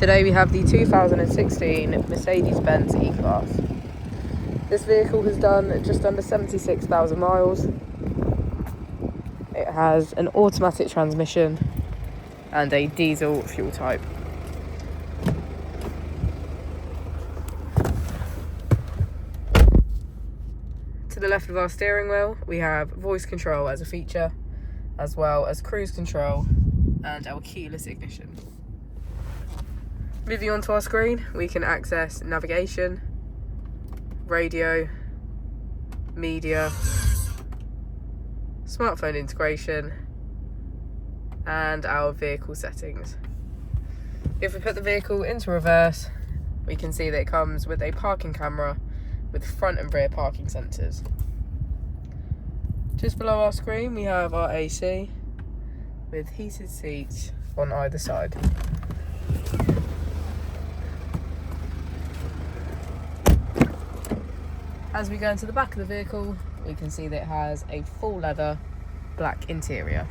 Today we have the 2016 Mercedes-Benz E-Class. This vehicle has done just under 76,000 miles. It has an automatic transmission and a diesel fuel type. To the left of our steering wheel, we have voice control as a feature, as well as cruise control and our keyless ignition. Moving on to our screen, we can access navigation, radio, media, smartphone integration, and our vehicle settings. If we put the vehicle into reverse, we can see that it comes with a parking camera with front and rear parking sensors. Just below our screen, we have our AC with heated seats on either side. As we go into the back of the vehicle, we can see that it has a full leather black interior.